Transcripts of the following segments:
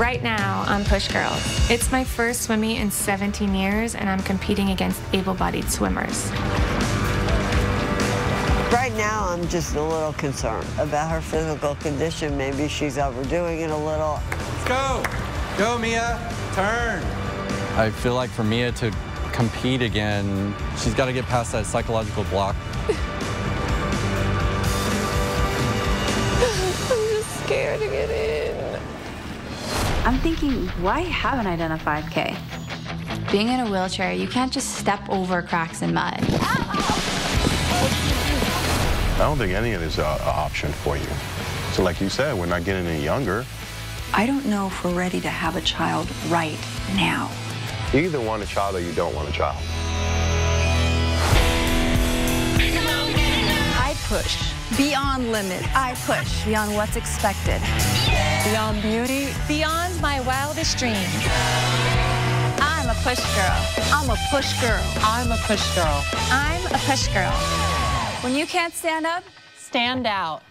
Right now on PUSHGirls. It's my first swim meet in 17 years, and I'm competing against able-bodied swimmers. Right now, I'm just a little concerned about her physical condition. Maybe she's overdoing it a little. Let's go. Go, Mia. Turn. I feel like for Mia to compete again, she's got to get past that psychological block. I'm just scared to get in. I'm thinking, why haven't I done a 5K? Being in a wheelchair, you can't just step over cracks and mud. I don't think any of this is an option for you. So like you said, we're not getting any younger. I don't know if we're ready to have a child right now. You either want a child or you don't want a child. I push beyond limits. I push beyond what's expected. Beyond beauty. Beyond my wildest dreams. I'm a push girl. I'm a push girl. I'm a push girl. I'm a push girl. When you can't stand up, Stand out.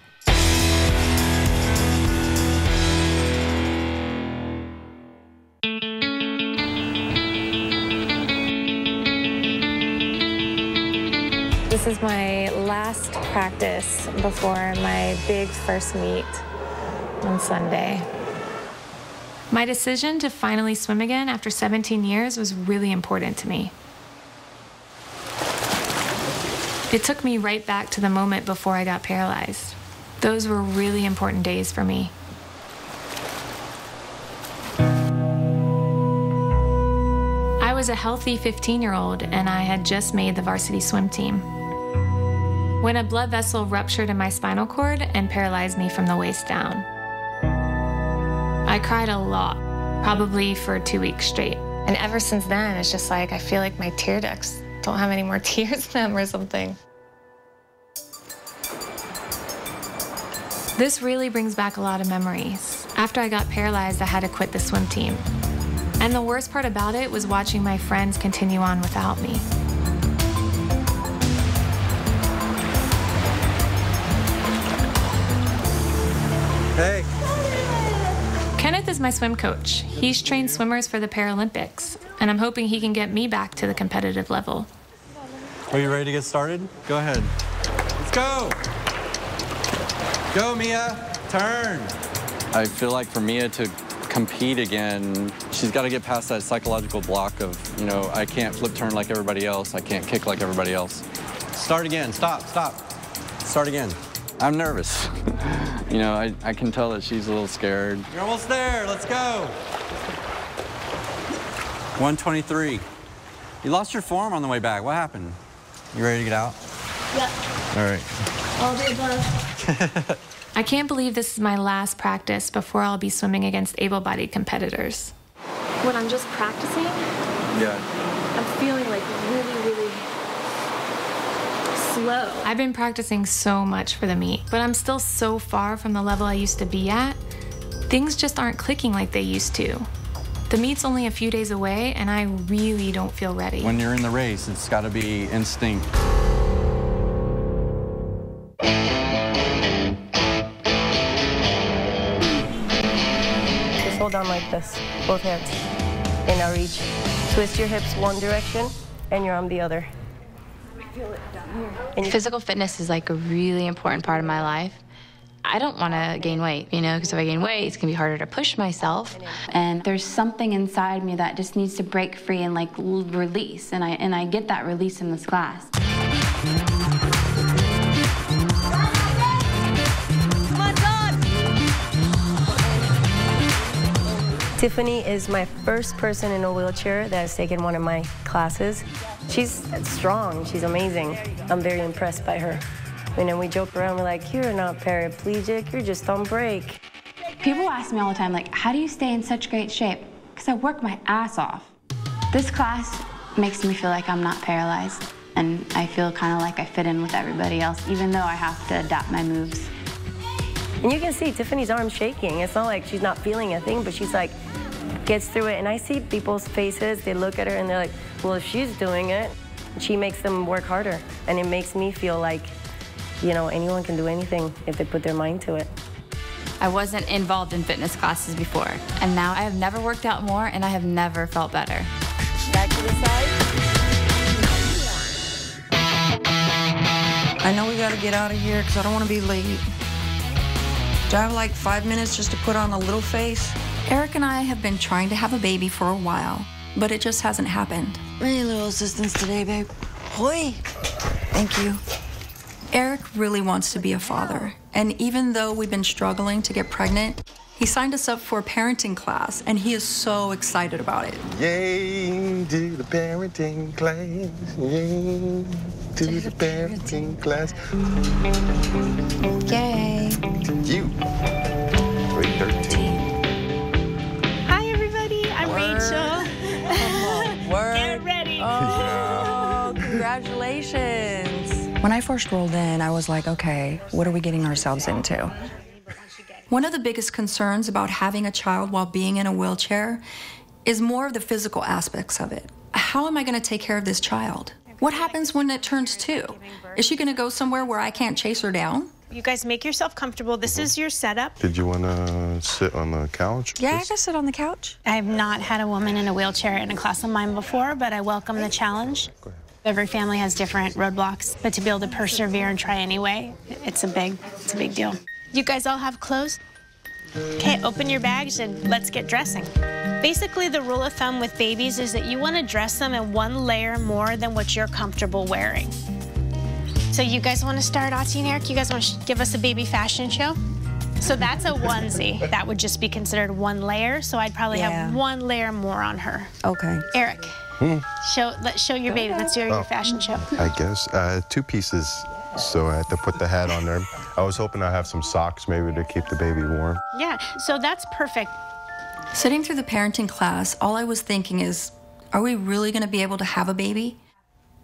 This is my last practice before my big first meet on Sunday. My decision to finally swim again after 17 years was really important to me. It took me right back to the moment before I got paralyzed. Those were really important days for me. I was a healthy 15-year-old, and I had just made the varsity swim team when a blood vessel ruptured in my spinal cord and paralyzed me from the waist down. I cried a lot, probably for 2 weeks straight. And ever since then, it's just like I feel like my tear ducts don't have any more tears in them or something. This really brings back a lot of memories. After I got paralyzed, I had to quit the swim team. And the worst part about it was watching my friends continue on without me. Hey. Kenneth is my swim coach. He's trained swimmers for the Paralympics, and I'm hoping he can get me back to the competitive level. Are you ready to get started? Go ahead. Let's go. Go, Mia. Turn. I feel like for Mia to compete again, she's got to get past that psychological block of, you know, I can't flip turn like everybody else. I can't kick like everybody else. Start again. Stop. Start again. I'm nervous. You know, I can tell that she's a little scared. You're almost there. Let's go. 123. You lost your form on the way back. What happened? You ready to get out? Yep. All right. All the above. I can't believe this is my last practice before I'll be swimming against able-bodied competitors. When I'm just practicing, I'm feeling like really slow. I've been practicing so much for the meet, but I'm still so far from the level I used to be at. Things just aren't clicking like they used to. The meet's only a few days away, and I really don't feel ready. When you're in the race, it's got to be instinct. Just hold on like this, both hands. And now reach. Twist your hips one direction, and your arm the other. Physical fitness is like a really important part of my life. I don't want to gain weight, you know, because if I gain weight, it's going to be harder to push myself. And there's something inside me that just needs to break free and like release. And I get that release in this class. Tiffany is my first person in a wheelchair that has taken one of my classes. She's strong, she's amazing. I'm very impressed by her. You know, we joke around, we're like, you're not paraplegic, you're just on break. People ask me all the time, like, how do you stay in such great shape? Because I work my ass off. This class makes me feel like I'm not paralyzed, and I feel kind of like I fit in with everybody else, even though I have to adapt my moves. And you can see Tiffany's arm shaking. It's not like she's not feeling a thing, but she's like, gets through it. And I see people's faces, they look at her and they're like, well, if she's doing it, she makes them work harder. And it makes me feel like, you know, anyone can do anything if they put their mind to it. I wasn't involved in fitness classes before, and now I have never worked out more, and I have never felt better. Back to the side. I know we gotta get out of here because I don't want to be late. Do I have like 5 minutes just to put on a little face? Eric and I have been trying to have a baby for a while, but it just hasn't happened. Any little assistance today, babe? Hoi. Thank you. Eric really wants to be a father, and even though we've been struggling to get pregnant, he signed us up for a parenting class, and he is so excited about it. Yay to the parenting class. Yay to the parenting class. Yay. You. Grade 13. Hi, everybody. I'm Rachel. Word. Get ready. Oh, congratulations. When I first rolled in, I was like, okay, what are we getting ourselves into? One of the biggest concerns about having a child while being in a wheelchair is more of the physical aspects of it. How am I going to take care of this child? What happens when it turns 2? Is she going to go somewhere where I can't chase her down? You guys make yourself comfortable. This is your setup. Did you want to sit on the couch? Yeah, I can sit on the couch. I have not had a woman in a wheelchair in a class of mine before, but I welcome the challenge. Every family has different roadblocks, but to be able to persevere and try anyway, it's a big deal. You guys all have clothes? Okay, open your bags and let's get dressing. Basically, the rule of thumb with babies is that you want to dress them in 1 layer more than what you're comfortable wearing. So you guys want to start, Auntie and Eric? You guys want to give us a baby fashion show? So that's a onesie. That would just be considered 1 layer, so I'd probably have 1 layer more on her. Okay. Eric, let's show your baby. Let's do your fashion show. I guess 2 pieces, so I had to put the hat on there. I was hoping I'd have some socks maybe to keep the baby warm. Yeah, so that's perfect. Sitting through the parenting class, all I was thinking is, are we really going to be able to have a baby?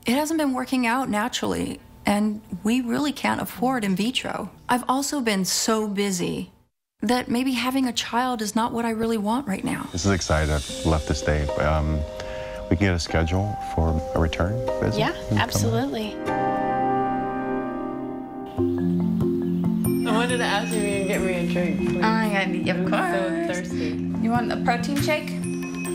It hasn't been working out naturally, and we really can't afford in vitro. I've also been so busy that maybe having a child is not what I really want right now. This is exciting. I've left the state. We can get a schedule for a return visit? Yeah, absolutely. I wanted to ask you to get me a drink. Please. Oh my God, of course. I'm so thirsty. You want a protein shake?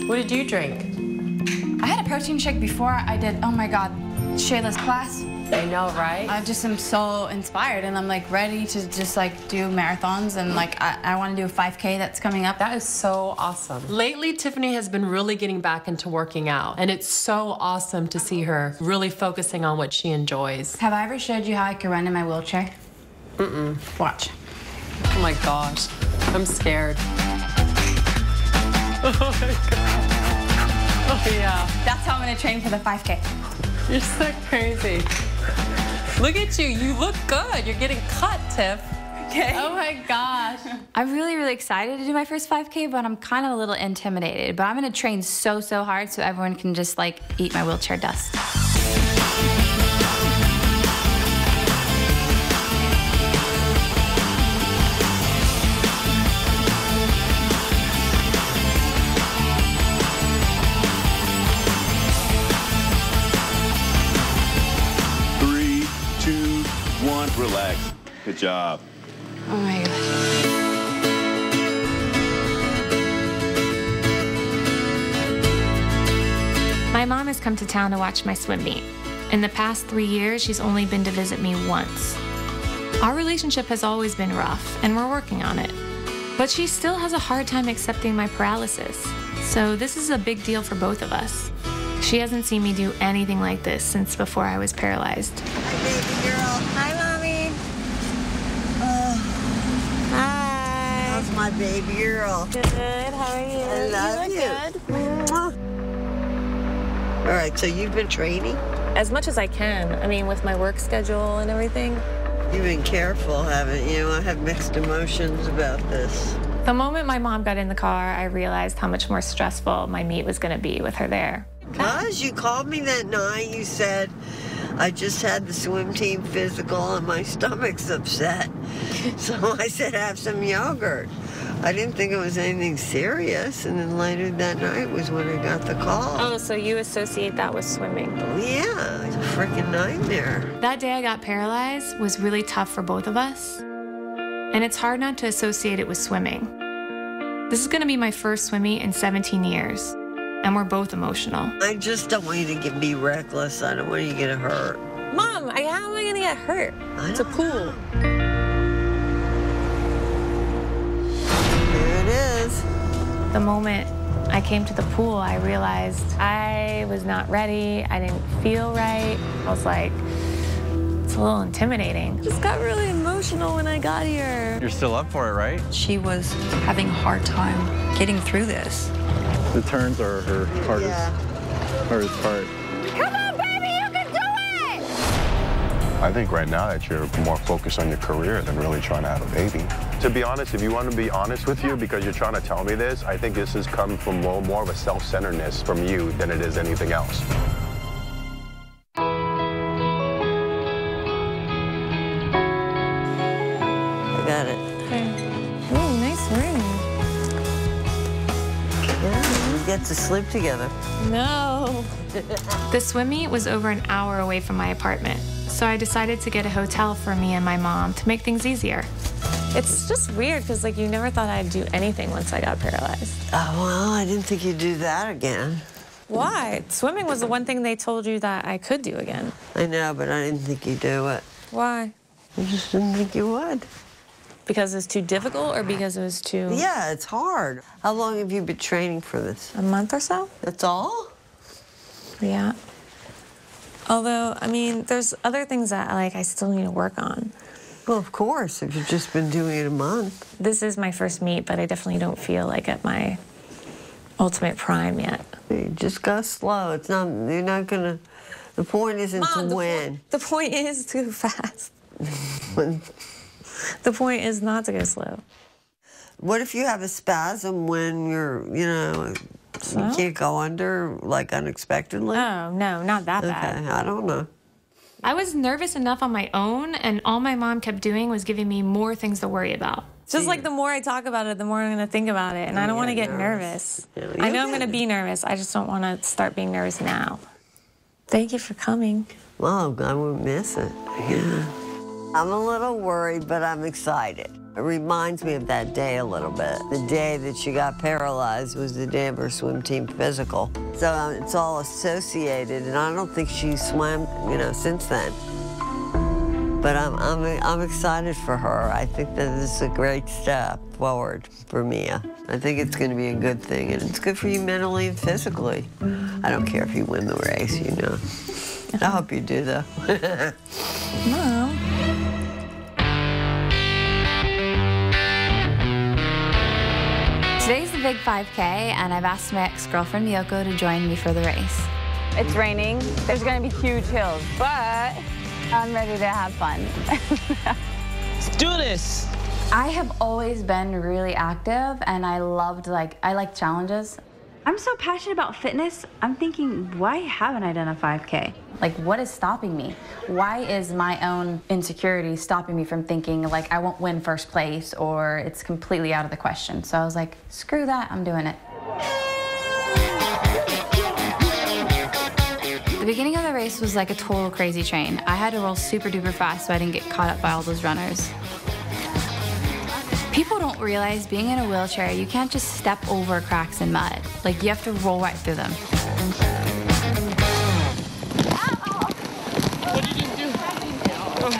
What did you drink? I had a protein shake before I did, oh my God, Shayla's class. I know, right? I just am so inspired, and I'm like ready to just like do marathons, and like I want to do a 5K that's coming up. That is so awesome. Lately, Tiffany has been really getting back into working out, and it's so awesome to see her really focusing on what she enjoys. Have I ever showed you how I can run in my wheelchair? Mm-mm. Watch. Oh my gosh, I'm scared. Oh my God. Oh yeah. That's how I'm gonna train for the 5K. You're so crazy. Look at you, you look good. You're getting cut, Tiff. Okay. Oh my gosh. I'm really, really excited to do my first 5K, but I'm kind of a little intimidated. But I'm gonna train so hard so everyone can just like eat my wheelchair dust. 3, 2, 1, relax. Good job. Oh my gosh. My mom has come to town to watch my swim meet. In the past 3 years, she's only been to visit me once. Our relationship has always been rough, and we're working on it. But she still has a hard time accepting my paralysis. So this is a big deal for both of us. She hasn't seen me do anything like this since before I was paralyzed. Hi, baby girl. Hi, Mommy. Hi. How's my baby girl? Good, how are you? I love you. Good. All right, so you've been training? As much as I can. I mean, with my work schedule and everything. You've been careful, haven't you? I have mixed emotions about this. The moment my mom got in the car, I realized how much more stressful my meet was going to be with her there. Because you called me that night, you said, I just had the swim team physical and my stomach's upset. So I said, have some yogurt. I didn't think it was anything serious. And then later that night was when I got the call. Oh, so you associate that with swimming? Oh, yeah, it's a freaking nightmare. That day I got paralyzed was really tough for both of us. and it's hard not to associate it with swimming. This is gonna be my first swim meet in 17 years, and we're both emotional. I just don't want you to be reckless. I don't want you to get hurt. Mom, how am I gonna get hurt? It's a pool. There it is. The moment I came to the pool, I realized I was not ready. I didn't feel right. I was like, it's a little intimidating. Just got really emotional when I got here. You're still up for it, right? She was having a hard time getting through this. The turns are her hardest part. Come on, baby, you can do it! I think right now that you're more focused on your career than really trying to have a baby. To be honest, if you want to be honest with you, because you're trying to tell me this, I think this has come from more of a self-centeredness from you than it is anything else. I got it. Oh, nice room. Yeah, we get to sleep together. No. The swim meet was over an hour away from my apartment, so I decided to get a hotel for me and my mom to make things easier. It's just weird because, like, you never thought I'd do anything once I got paralyzed. Oh, well, I didn't think you'd do that again. Why? Swimming was the one thing they told you that I could do again. I know, but I didn't think you'd do it. Why? I just didn't think you would. Because it's too difficult or because it was too... Yeah, it's hard. How long have you been training for this? A month or so? That's all? Yeah. Although, I mean, there's other things that, like, I still need to work on. Well, of course, if you've just been doing it a month. This is my first meet, but I definitely don't feel like at my ultimate prime yet. You just go slow. It's not, you're not gonna, the point isn't Mom, to win. The point is too fast. The point is not to go slow. What if you have a spasm when you're, you know, you can't go under, like, unexpectedly? Oh, no, not that bad. Okay, I don't know. I was nervous enough on my own, and all my mom kept doing was giving me more things to worry about. Just like the more I talk about it, the more I'm going to think about it, and I don't want to get nervous. I know I'm going to be nervous. I just don't want to start being nervous now. Thank you for coming. Well, I won't miss it. Yeah. I'm a little worried, but I'm excited. It reminds me of that day a little bit. The day that she got paralyzed was the day of her swim team physical. So it's all associated, and I don't think she swam, you know, since then. But I'm excited for her. I think that this is a great step forward for Mia. I think it's going to be a good thing, and it's good for you mentally and physically. I don't care if you win the race, you know. I hope you do, though. Mom. Today's the big 5K, and I've asked my ex-girlfriend Miyoko to join me for the race. It's raining. There's going to be huge hills, but I'm ready to have fun. Let's do this. I have always been really active, and I like challenges. I'm so passionate about fitness, I'm thinking, why haven't I done a 5K? Like, what is stopping me? Why is my own insecurity stopping me from thinking, like, I won't win first place, or it's completely out of the question? So I was like, screw that, I'm doing it. The beginning of the race was like a total crazy train. I had to roll super duper fast so I didn't get caught up by all those runners. People don't realize being in a wheelchair, you can't just step over cracks in mud. Like, you have to roll right through them. What did you do? Oh,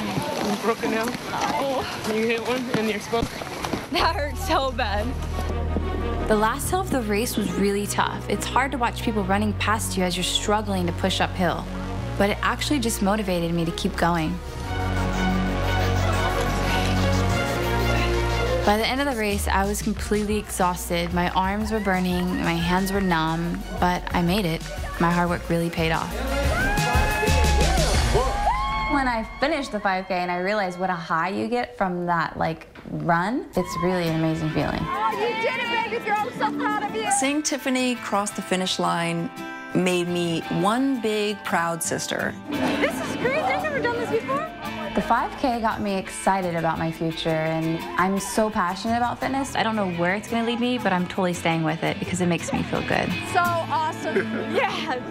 you broke a nail? Oh, you hit one and you're exposed? That hurt so bad. The last hill of the race was really tough. It's hard to watch people running past you as you're struggling to push uphill. But it actually just motivated me to keep going. By the end of the race, I was completely exhausted. My arms were burning, my hands were numb, but I made it. My hard work really paid off. When I finished the 5K and I realized what a high you get from that, like, run, it's really an amazing feeling. Oh, you did it, baby girl. I'm so proud of you. Seeing Tiffany cross the finish line made me one big proud sister. This is crazy. I've never done this before. The 5K got me excited about my future, and I'm so passionate about fitness. I don't know where it's going to lead me, but I'm totally staying with it because it makes me feel good. So awesome. Yes.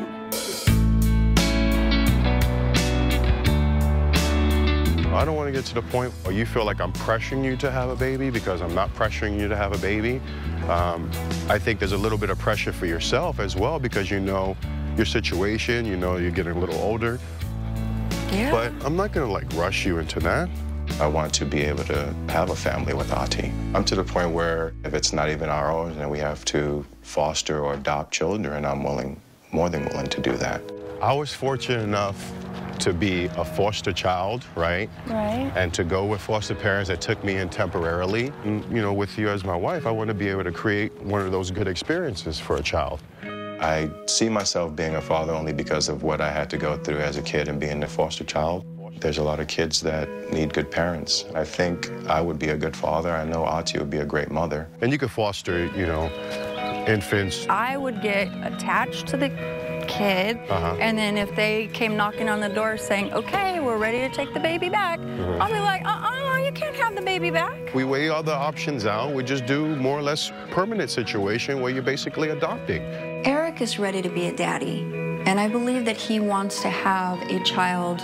I don't want to get to the point where you feel like I'm pressuring you to have a baby, because I'm not pressuring you to have a baby. I think there's a little bit of pressure for yourself as well, because you know your situation, you know you're getting a little older. Yeah. But I'm not going to like rush you into that. I want to be able to have a family with Ati. I'm to the point where if it's not even our own and we have to foster or adopt children, I'm more than willing to do that. I was fortunate enough to be a foster child, right? Right. And to go with foster parents that took me in temporarily. And, you know, with you as my wife, I want to be able to create one of those good experiences for a child. I see myself being a father only because of what I had to go through as a kid and being a foster child. There's a lot of kids that need good parents. I think I would be a good father. I know Ati would be a great mother. And you could foster, you know, infants. I would get attached to the kid, and then if they came knocking on the door saying, okay, we're ready to take the baby back, I'll be like, you can't have the baby back. We weigh all the options out. We just do more or less permanent situation where you're basically adopting. Eric is ready to be a daddy, and I believe that he wants to have a child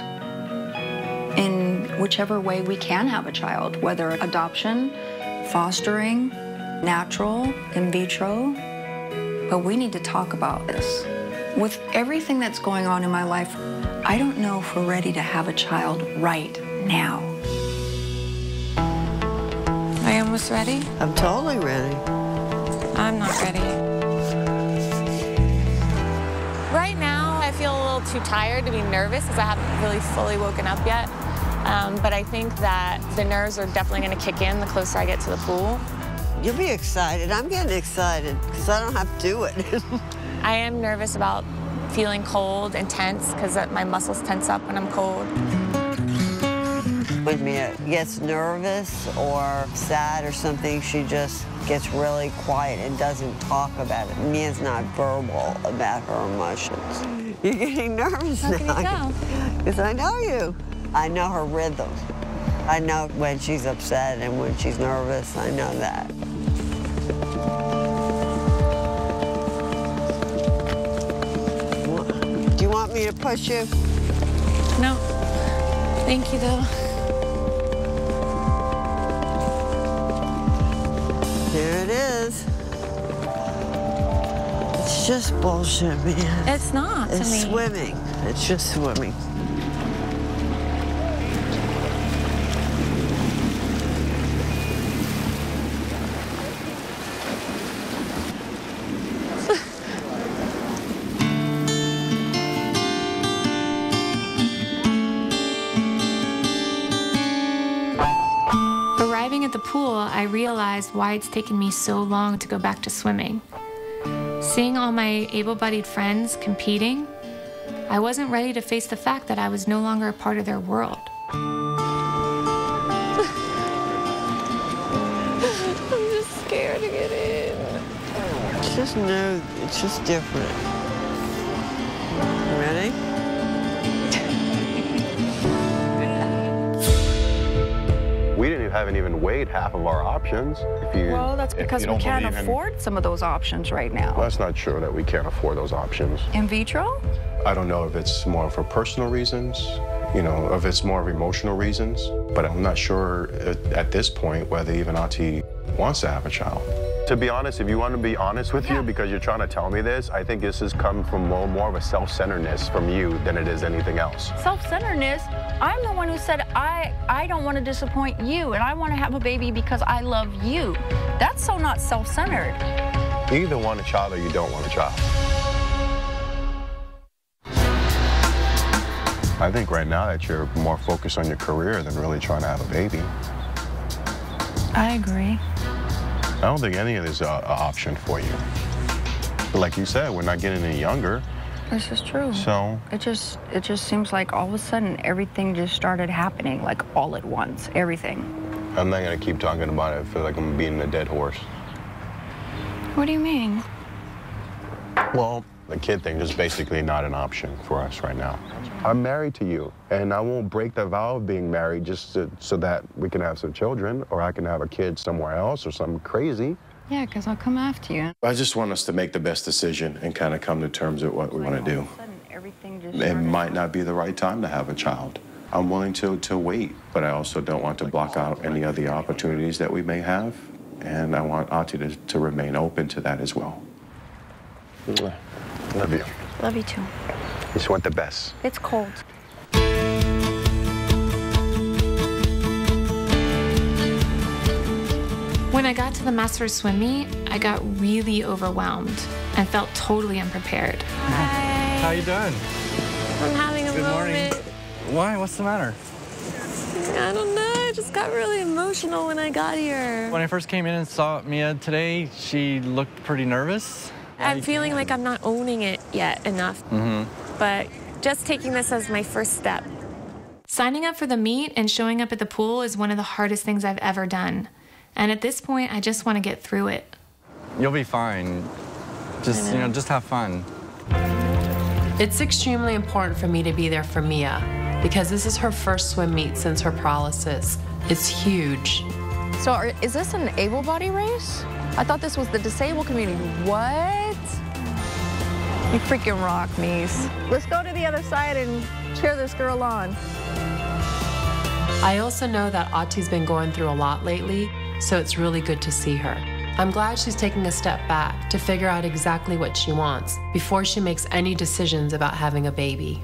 in whichever way we can have a child, whether adoption, fostering, natural, in vitro. But we need to talk about this. With everything that's going on in my life, I don't know if we're ready to have a child right now. Are you almost ready? I'm totally ready. I'm not ready. Right now, I feel a little too tired to be nervous because I haven't really fully woken up yet. But I think that the nerves are definitely going to kick in the closer I get to the pool. You'll be excited. I'm getting excited because I don't have to do it. I am nervous about feeling cold and tense because my muscles tense up when I'm cold. When Mia gets nervous or sad or something, she just gets really quiet and doesn't talk about it. Mia's not verbal about her emotions. You're getting nervous now. How can you tell? Because I know you. I know her rhythm. I know when she's upset and when she's nervous. I know that. Do you want me to push you? No. Thank you, though. There it is. It's just bullshit, man. It's not to me. It's swimming. It's just swimming. Arriving at the pool, I realized why it's taken me so long to go back to swimming. Seeing all my able-bodied friends competing, I wasn't ready to face the fact that I was no longer a part of their world. I'm just scared to get in. It's just new. It's just different. You ready? We haven't even weighed half of our options. Well, that's because we can't afford some of those options right now. Well, that's not true that we can't afford those options. In vitro? I don't know if it's more for personal reasons, you know, if it's more of emotional reasons, but I'm not sure at this point whether even Ati wants to have a child. To be honest, if you want to be honest with you, because you're trying to tell me this, I think this has come from more of a self-centeredness from you than it is anything else. Self-centeredness? I'm the one who said I don't want to disappoint you, and I want to have a baby because I love you. That's so not self-centered. You either want a child or you don't want a child. I think right now that you're more focused on your career than really trying to have a baby. I agree. I don't think any of this is an option for you. But like you said, we're not getting any younger. This is true. So it just seems like all of a sudden everything just started happening, like all at once, everything. I'm not gonna keep talking about it. I feel like I'm beating a dead horse. What do you mean? Well, the kid thing is basically not an option for us right now. I'm married to you, and I won't break the vow of being married just so that we can have some children, or I can have a kid somewhere else or something crazy. Yeah, because I'll come after you. I just want us to make the best decision and kind of come to terms with what we want to do. Everything just It might not be the right time to have a child. I'm willing to wait, but I also don't want to block out any of the opportunities that we may have, and I want Ati to remain open to that as well. Love you. Love you too. Just want the best. It's cold. When I got to the Masters swim meet, I got really overwhelmed and felt totally unprepared. Hi. How you doing? I'm having a moment. Why? What's the matter? I don't know. I just got really emotional when I got here. When I first came in and saw Mia today, she looked pretty nervous. I'm feeling like I'm not owning it yet enough. But just taking this as my first step. Signing up for the meet and showing up at the pool is one of the hardest things I've ever done. And at this point, I just want to get through it. You'll be fine. Just, just have fun. It's extremely important for me to be there for Mia because this is her first swim meet since her paralysis. It's huge. So is this an able-bodied race? I thought this was the disabled community. What? You freaking rock, Mies. Let's go to the other side and cheer this girl on. I also know that Ati's been going through a lot lately, so it's really good to see her. I'm glad she's taking a step back to figure out exactly what she wants before she makes any decisions about having a baby.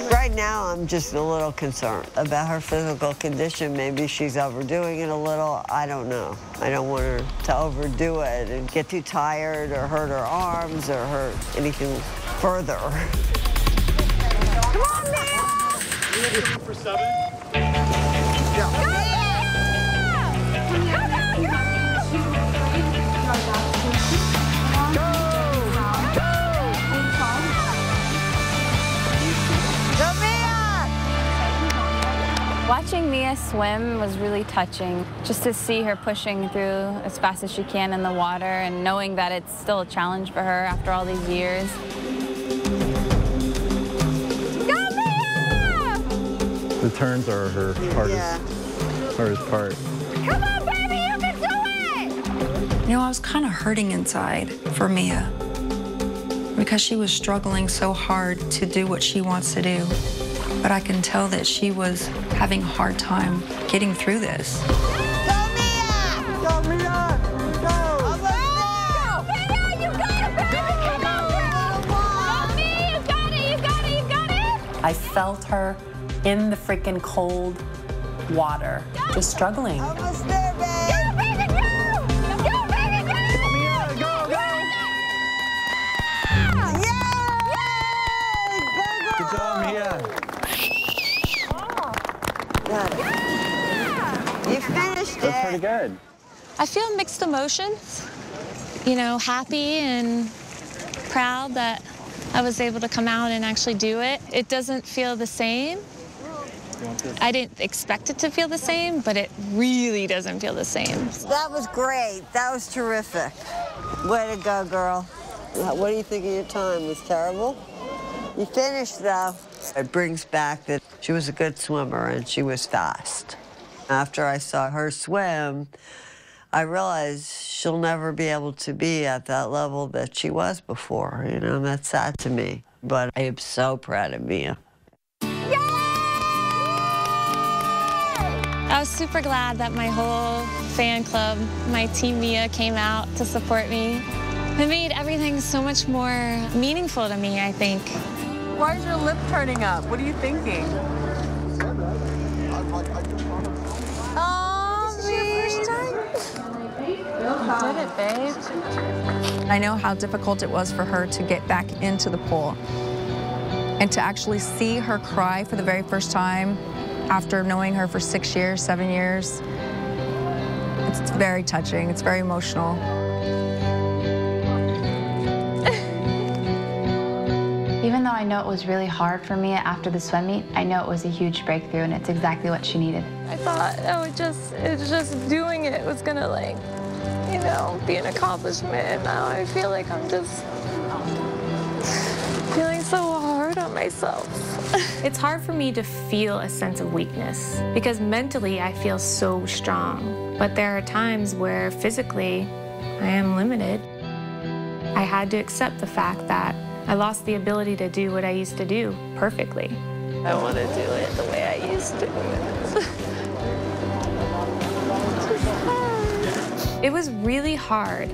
Right now, I'm just a little concerned about her physical condition. Maybe she's overdoing it a little. I don't know. I don't want her to overdo it and get too tired or hurt her arms or hurt anything further. Come on, Mia! For 7? Go! Watching Mia swim was really touching, just to see her pushing through as fast as she can in the water and knowing that it's still a challenge for her after all these years. Go, Mia! The turns are her hardest part. Come on, baby, you can do it! You know, I was kind of hurting inside for Mia because she was struggling so hard to do what she wants to do. But I can tell that she was having a hard time getting through this. Go, Mia! Go, Mia! Go! Go, Mia! You got it, baby! Come on, girl! Go, Mia! You got it! You got it! You got it! I felt her in the freaking cold water, just struggling. Almost there, babe! Go, baby, go! Go, baby, go! Mia, go, go! Yeah! Good job, Mia. Got it. You finished it. That's pretty good. I feel mixed emotions. You know, happy and proud that I was able to come out and actually do it. It doesn't feel the same. I didn't expect it to feel the same, but it really doesn't feel the same. That was great. That was terrific. Way to go, girl. What do you think of your time? It was terrible? You finished, though. It brings back that she was a good swimmer and she was fast. After I saw her swim, I realized she'll never be able to be at that level that she was before, you know, and that's sad to me. But I am so proud of Mia. I was super glad that my whole fan club, my team Mia, came out to support me. It made everything so much more meaningful to me, I think. Why is your lip turning up? What are you thinking? Oh, this is your first time? You did it, babe. I know how difficult it was for her to get back into the pool and to actually see her cry for the very first time after knowing her for 6 years, 7 years. It's very touching. It's very emotional. Even though I know it was really hard for Mia after the swim meet, I know it was a huge breakthrough and it's exactly what she needed. I thought it's just doing it was gonna, like, you know, be an accomplishment. And now I feel like I'm just feeling so hard on myself. It's hard for me to feel a sense of weakness because mentally I feel so strong. But there are times where physically I am limited. I had to accept the fact that I lost the ability to do what I used to do perfectly. I want to do it the way I used to. It was really hard,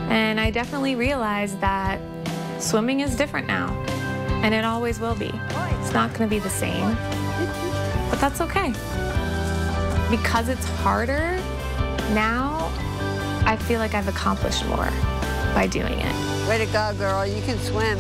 and I definitely realized that swimming is different now, and it always will be. It's not going to be the same, but that's okay. Because it's harder, now I feel like I've accomplished more by doing it. Way to go, girl. You can swim.